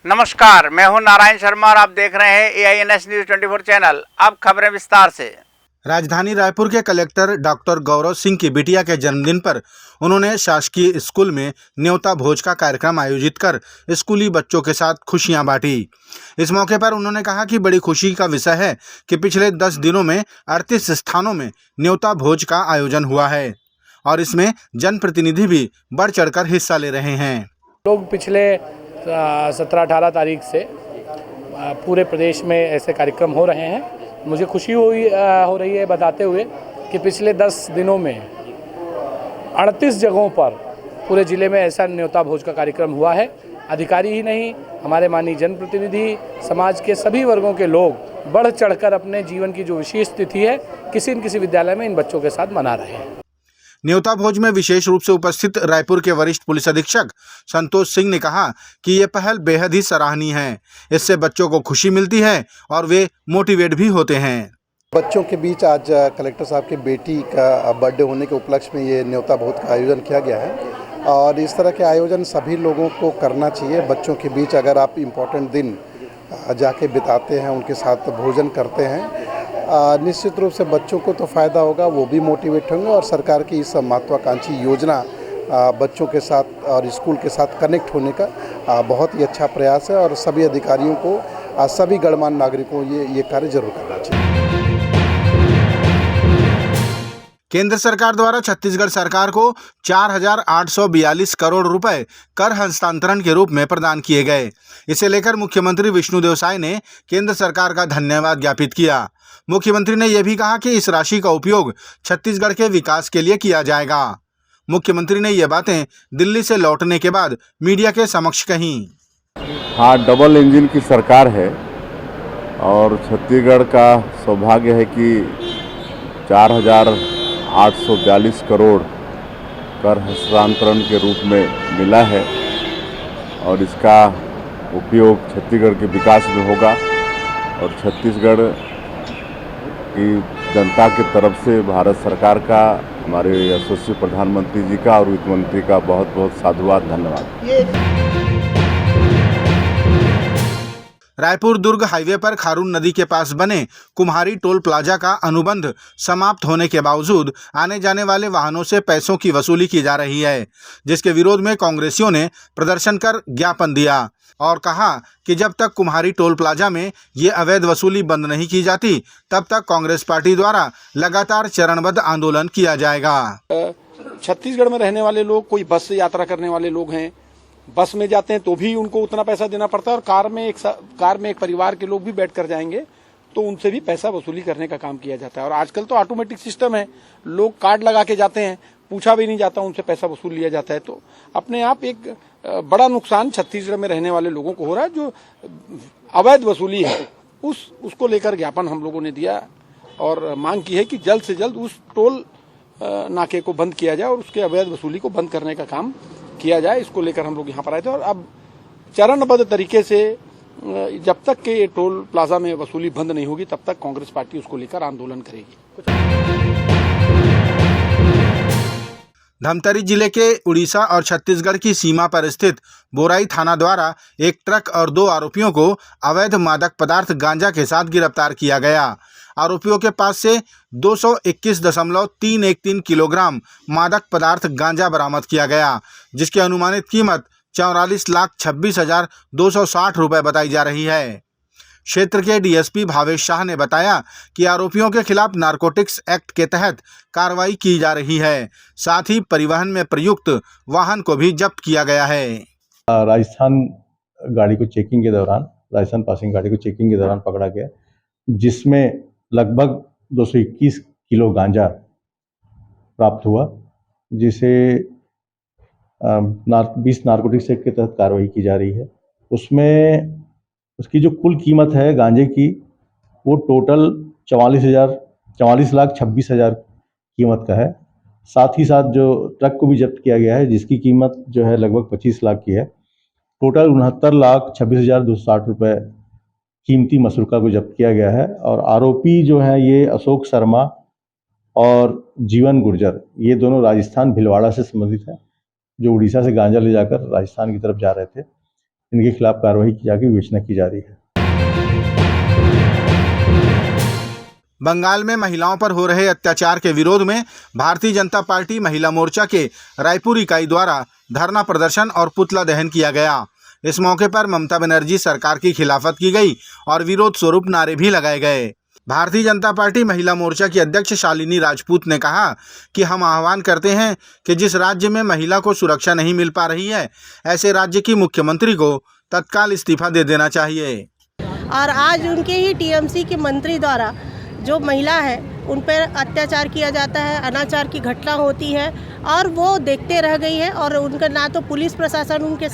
नमस्कार, मैं हूं नारायण शर्मा और आप देख रहे हैं AINS न्यूज 24 चैनल। अब खबरें विस्तार से। राजधानी रायपुर के कलेक्टर डॉक्टर गौरव सिंह की बिटिया के जन्मदिन पर उन्होंने शासकीय स्कूल में न्योता भोज का कार्यक्रम आयोजित कर स्कूली बच्चों के साथ खुशियां बांटी। इस मौके पर उन्होंने कहा कि बड़ी खुशी का विषय है कि पिछले 10 दिनों में 38 स्थानों में न्योता भोज का आयोजन हुआ है और इसमें जनप्रतिनिधि भी बढ़ चढ़कर हिस्सा ले रहे हैं। लोग पिछले 17-18 तारीख से पूरे प्रदेश में ऐसे कार्यक्रम हो रहे हैं। मुझे खुशी हो रही है बताते हुए कि पिछले 10 दिनों में 38 जगहों पर पूरे ज़िले में ऐसा न्योता भोज का कार्यक्रम हुआ है। अधिकारी ही नहीं, हमारे माननीय जनप्रतिनिधि, समाज के सभी वर्गों के लोग बढ़ चढ़कर अपने जीवन की जो विशेष तिथि है किसी न किसी विद्यालय में इन बच्चों के साथ मना रहे हैं। न्योता भोज में विशेष रूप से उपस्थित रायपुर के वरिष्ठ पुलिस अधीक्षक संतोष सिंह ने कहा कि ये पहल बेहद ही सराहनीय है। इससे बच्चों को खुशी मिलती है और वे मोटिवेट भी होते हैं। बच्चों के बीच आज कलेक्टर साहब की बेटी का बर्थडे होने के उपलक्ष्य में ये न्योता भोज का आयोजन किया गया है और इस तरह के आयोजन सभी लोगों को करना चाहिए। बच्चों के बीच अगर आप इम्पोर्टेंट दिन जाके बिताते हैं, उनके साथ भोजन करते हैं, निश्चित रूप से बच्चों को तो फ़ायदा होगा, वो भी मोटिवेट होंगे और सरकार की इस महत्वाकांक्षी योजना बच्चों के साथ और स्कूल के साथ कनेक्ट होने का बहुत ही अच्छा प्रयास है और सभी अधिकारियों को, सभी गणमान्य नागरिकों ये कार्य जरूर करना चाहिए। केंद्र सरकार द्वारा छत्तीसगढ़ सरकार को 4,842 करोड़ रुपए कर हस्तांतरण के रूप में प्रदान किए गए। इसे लेकर मुख्यमंत्री विष्णुदेव साय ने केंद्र सरकार का धन्यवाद ज्ञापित किया। मुख्यमंत्री ने यह भी कहा कि इस राशि का उपयोग छत्तीसगढ़ के विकास के लिए किया जाएगा। मुख्यमंत्री ने ये बातें दिल्ली से लौटने के बाद मीडिया के समक्ष कहीं। हाँ, डबल इंजन की सरकार है और छत्तीसगढ़ का सौभाग्य है कि 4,842 करोड़ कर हस्तांतरण के रूप में मिला है और इसका उपयोग छत्तीसगढ़ के विकास में होगा और छत्तीसगढ़ की जनता की तरफ से भारत सरकार का, हमारे यशस्वी प्रधानमंत्री जी का और वित्त मंत्री का बहुत बहुत साधुवाद, धन्यवाद। रायपुर दुर्ग हाईवे पर खारून नदी के पास बने कुम्हारी टोल प्लाजा का अनुबंध समाप्त होने के बावजूद आने जाने वाले वाहनों से पैसों की वसूली की जा रही है, जिसके विरोध में कांग्रेसियों ने प्रदर्शन कर ज्ञापन दिया और कहा कि जब तक कुम्हारी टोल प्लाजा में ये अवैध वसूली बंद नहीं की जाती तब तक कांग्रेस पार्टी द्वारा लगातार चरणबद्ध आंदोलन किया जाएगा। छत्तीसगढ़ में रहने वाले लोग, कोई बस से यात्रा करने वाले लोग हैं, बस में जाते हैं तो भी उनको उतना पैसा देना पड़ता है और कार में एक परिवार के लोग भी बैठ कर जाएंगे तो उनसे भी पैसा वसूली करने का काम किया जाता है। और आजकल तो ऑटोमेटिक सिस्टम है, लोग कार्ड लगा के जाते हैं, पूछा भी नहीं जाता, उनसे पैसा वसूल लिया जाता है। तो अपने आप एक बड़ा नुकसान छत्तीसगढ़ में रहने वाले लोगों को हो रहा है। जो अवैध वसूली है उसको लेकर ज्ञापन हम लोगों ने दिया और मांग की है कि जल्द से जल्द उस टोल नाके को बंद किया जाए और उसके अवैध वसूली को बंद करने का काम किया जाए। इसको लेकर हम लोग यहाँ पर आए थे और अब चरणबद्ध तरीके से जब तक के टोल प्लाजा में वसूली बंद नहीं होगी तब तक कांग्रेस पार्टी उसको लेकर आंदोलन करेगी। धमतरी जिले के उड़ीसा और छत्तीसगढ़ की सीमा पर स्थित बोराई थाना द्वारा एक ट्रक और 2 आरोपियों को अवैध मादक पदार्थ गांजा के साथ गिरफ्तार किया गया। आरोपियों के पास से 221.313 किलोग्राम मादक पदार्थ गांजा बरामद किया गया, जिसकी अनुमानित कीमत 44,26,260 रुपये बताई जा रही है। क्षेत्र के डीएसपी भावेश शाह ने बताया कि आरोपियों के खिलाफ नारकोटिक्स एक्ट के तहत कार्रवाई की जा रही है। साथ ही परिवहन में प्रयुक्त वाहन को भी जब्त किया गया है। राजस्थान गाड़ी को चेकिंग के दौरान, राजस्थान पासिंग गाड़ी को चेकिंग के दौरान पकड़ा गया, जिसमें लगभग 221 किलो गांजा प्राप्त हुआ, जिसे 20 नारकोटिक्स एक्ट के तहत कार्रवाई की जा रही है। उसमें उसकी जो कुल कीमत है गांजे की, वो टोटल 44,26,000 कीमत का है। साथ ही साथ जो ट्रक को भी जब्त किया गया है, जिसकी कीमत जो है लगभग 25 लाख की है। टोटल 69,26,260 रुपये कीमती मसरूका को जब्त किया गया है। और आरोपी जो है ये अशोक शर्मा और जीवन गुर्जर, ये दोनों राजस्थान भिलवाड़ा से संबंधित हैं, जो उड़ीसा से गांजा ले जाकर राजस्थान की तरफ जा रहे थे। इनके खिलाफ कार्रवाई की जाकर विवेचना की जा रही है। बंगाल में महिलाओं पर हो रहे अत्याचार के विरोध में भारतीय जनता पार्टी महिला मोर्चा के रायपुर इकाई द्वारा धरना प्रदर्शन और पुतला दहन किया गया। इस मौके पर ममता बनर्जी सरकार की खिलाफत की गई और विरोध स्वरूप नारे भी लगाए गए। भारतीय जनता पार्टी महिला मोर्चा की अध्यक्ष शालिनी राजपूत ने कहा कि हम आह्वान करते हैं कि जिस राज्य में महिला को सुरक्षा नहीं मिल पा रही है, ऐसे राज्य की मुख्यमंत्री को तत्काल इस्तीफा दे देना चाहिए। और आज उनके ही टीएमसी के मंत्री द्वारा जो महिला है उन पर अत्याचार किया जाता है, अनाचार की घटना होती है और वो देखते रह गई है और उनका ना तो पुलिस प्रशासन उनके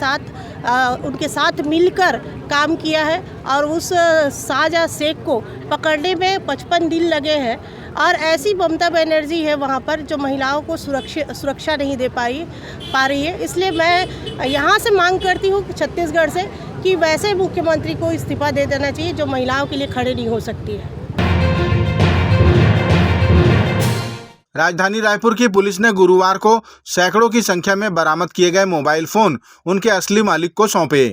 साथ मिलकर काम किया है और उस साजा शेख को पकड़ने में 55 दिन लगे हैं। और ऐसी ममता बनर्जी है वहाँ पर जो महिलाओं को सुरक्षा नहीं दे पा रही है। इसलिए मैं यहाँ से मांग करती हूँ छत्तीसगढ़ से कि वैसे मुख्यमंत्री को इस्तीफा दे देना चाहिए जो महिलाओं के लिए खड़े नहीं हो सकती है। राजधानी रायपुर की पुलिस ने गुरुवार को सैकड़ों की संख्या में बरामद किए गए मोबाइल फोन उनके असली मालिक को सौंपे।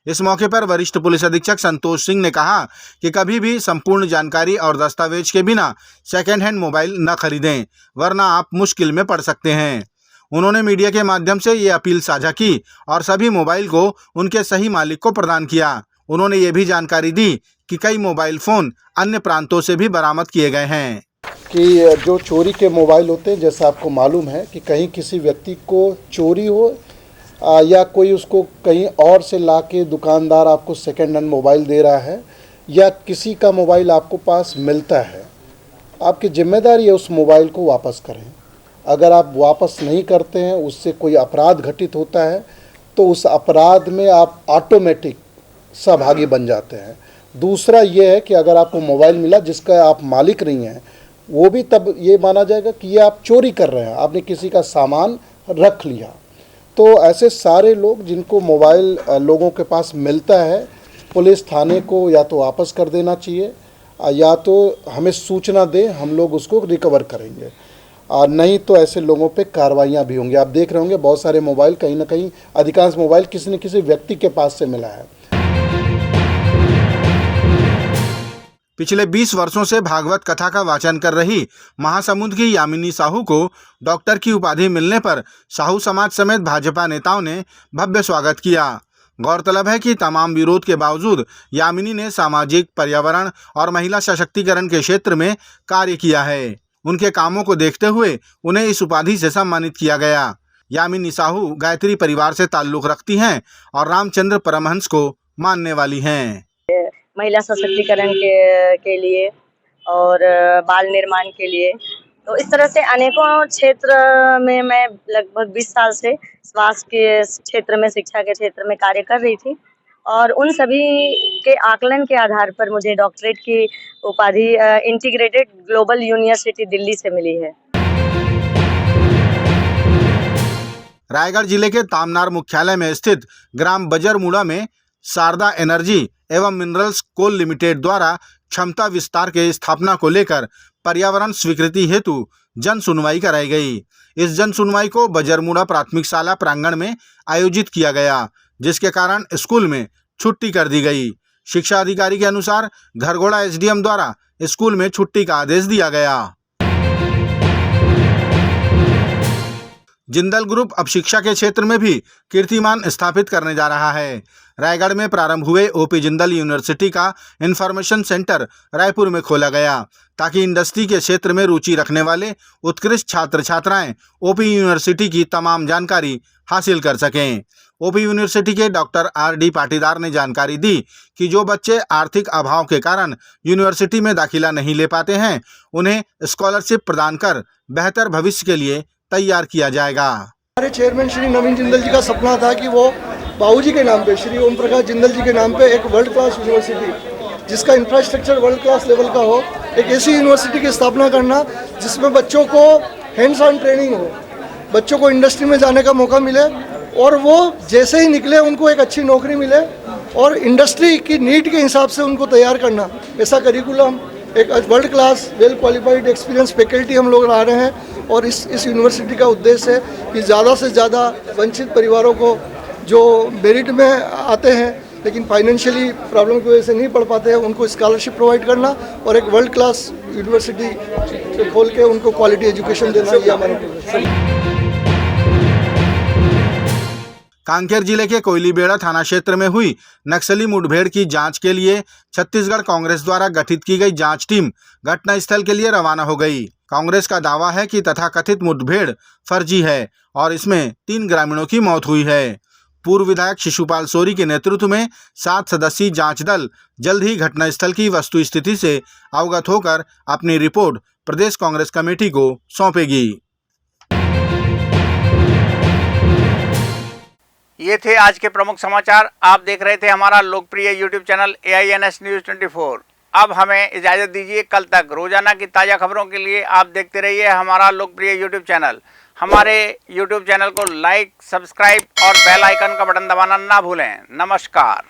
इस मौके पर वरिष्ठ पुलिस अधीक्षक संतोष सिंह ने कहा कि कभी भी संपूर्ण जानकारी और दस्तावेज के बिना सेकेंड हैंड मोबाइल न खरीदें, वरना आप मुश्किल में पड़ सकते हैं। उन्होंने मीडिया के माध्यम से ये अपील साझा की और सभी मोबाइल को उनके सही मालिक को प्रदान किया। उन्होंने ये भी जानकारी दी कि कई मोबाइल फोन अन्य प्रांतों से भी बरामद किए गए हैं। कि जो चोरी के मोबाइल होते हैं, जैसा आपको मालूम है कि कहीं किसी व्यक्ति को चोरी हो या कोई उसको कहीं और से लाके दुकानदार आपको सेकेंड हैंड मोबाइल दे रहा है या किसी का मोबाइल आपको पास मिलता है, आपकी जिम्मेदारी है उस मोबाइल को वापस करें। अगर आप वापस नहीं करते हैं, उससे कोई अपराध घटित होता है तो उस अपराध में आप ऑटोमेटिक सहभागी बन जाते हैं। दूसरा ये है कि अगर आपको मोबाइल मिला जिसका आप मालिक नहीं हैं, वो भी तब ये माना जाएगा कि ये आप चोरी कर रहे हैं, आपने किसी का सामान रख लिया। तो ऐसे सारे लोग जिनको मोबाइल लोगों के पास मिलता है, पुलिस थाने को या तो वापस कर देना चाहिए या तो हमें सूचना दें, हम लोग उसको रिकवर करेंगे, और नहीं तो ऐसे लोगों पे कार्रवाइयाँ भी होंगी। आप देख रहे होंगे बहुत सारे मोबाइल कहीं ना कहीं, अधिकांश मोबाइल किसी न किसी व्यक्ति के पास से मिला है। पिछले 20 वर्षों से भागवत कथा का वाचन कर रही महासमुंद की यामिनी साहू को डॉक्टर की उपाधि मिलने पर साहू समाज समेत भाजपा नेताओं ने भव्य स्वागत किया। गौरतलब है कि तमाम विरोध के बावजूद यामिनी ने सामाजिक, पर्यावरण और महिला सशक्तिकरण के क्षेत्र में कार्य किया है। उनके कामों को देखते हुए उन्हें इस उपाधि से सम्मानित किया गया। यामिनी साहू गायत्री परिवार से ताल्लुक़ रखती हैं और रामचंद्र परमहंस को मानने वाली हैं। महिला सशक्तिकरण के लिए और बाल निर्माण के लिए, तो इस तरह से अनेकों क्षेत्र में मैं लगभग 20 साल से स्वास्थ्य के क्षेत्र में, शिक्षा के क्षेत्र में कार्य कर रही थी और उन सभी के आकलन के आधार पर मुझे डॉक्टरेट की उपाधि इंटीग्रेटेड ग्लोबल यूनिवर्सिटी दिल्ली से मिली है। रायगढ़ जिले के तामनार मुख्यालय में स्थित ग्राम बजरमुड़ा में शारदा एनर्जी एवं मिनरल्स कोल लिमिटेड द्वारा क्षमता विस्तार के स्थापना को लेकर पर्यावरण स्वीकृति हेतु जन सुनवाई कराई गई। इस जन सुनवाई को बजरमुड़ा प्राथमिक शाला प्रांगण में आयोजित किया गया, जिसके कारण स्कूल में छुट्टी कर दी गई। शिक्षा अधिकारी के अनुसार घरघोड़ा एसडीएम द्वारा स्कूल में छुट्टी का आदेश दिया गया। जिंदल ग्रुप अब शिक्षा के क्षेत्र में भी कीर्तिमान स्थापित करने जा रहा है। रायगढ़ में प्रारंभ हुए ओपी जिंदल यूनिवर्सिटी का इंफॉर्मेशन सेंटर रायपुर में खोला गया, ताकि इंडस्ट्री के क्षेत्र में रुचि रखने वाले उत्कृष्ट छात्र छात्राएं ओपी यूनिवर्सिटी की तमाम जानकारी हासिल कर सकें। ओपी यूनिवर्सिटी के डॉक्टर आर.डी. पाटीदार ने जानकारी दी कि जो बच्चे आर्थिक अभाव के कारण यूनिवर्सिटी में दाखिला नहीं ले पाते हैं, उन्हें स्कॉलरशिप प्रदान कर बेहतर भविष्य के लिए तैयार किया जाएगा। हमारे चेयरमैन श्री नवीन जिंदल जी का सपना था कि वो बाबूजी के नाम पे, श्री ओम प्रकाश जिंदल जी के नाम पे एक वर्ल्ड क्लास यूनिवर्सिटी जिसका इंफ्रास्ट्रक्चर वर्ल्ड क्लास लेवल का हो, एक ऐसी यूनिवर्सिटी की स्थापना करना जिसमें बच्चों को हैंड्स ऑन ट्रेनिंग हो, बच्चों को इंडस्ट्री में जाने का मौका मिले और वो जैसे ही निकले उनको एक अच्छी नौकरी मिले और इंडस्ट्री की नीड के हिसाब से उनको तैयार करना, ऐसा करिकुलम, एक world class well qualified experience faculty हम लोग ला रहे हैं। और इस यूनिवर्सिटी का उद्देश्य है कि ज़्यादा से ज़्यादा वंचित परिवारों को जो मेरिट में आते हैं लेकिन फाइनेंशियली प्रॉब्लम की वजह से नहीं पढ़ पाते हैं, उनको स्कॉलरशिप प्रोवाइड करना और एक वर्ल्ड क्लास यूनिवर्सिटी खोल के उनको क्वालिटी एजुकेशन देना, ये हमारा प्रोजेक्ट है। कांकेर जिले के कोयलीबेड़ा थाना क्षेत्र में हुई नक्सली मुठभेड़ की जांच के लिए छत्तीसगढ़ कांग्रेस द्वारा गठित की गई जांच टीम घटनास्थल के लिए रवाना हो गई। कांग्रेस का दावा है कि तथाकथित मुठभेड़ फर्जी है और इसमें 3 ग्रामीणों की मौत हुई है। पूर्व विधायक शिशुपाल सोरी के नेतृत्व में 7 सदस्यीय जांच दल जल्द ही घटनास्थल की वस्तु स्थिति से अवगत होकर अपनी रिपोर्ट प्रदेश कांग्रेस कमेटी को सौंपेगी। ये थे आज के प्रमुख समाचार। आप देख रहे थे हमारा लोकप्रिय यूट्यूब चैनल AINS न्यूज़ 24। अब हमें इजाज़त दीजिए। कल तक रोजाना की ताज़ा खबरों के लिए आप देखते रहिए हमारा लोकप्रिय यूट्यूब चैनल। हमारे यूट्यूब चैनल को लाइक, सब्सक्राइब और बेल आइकन का बटन दबाना ना भूलें। नमस्कार।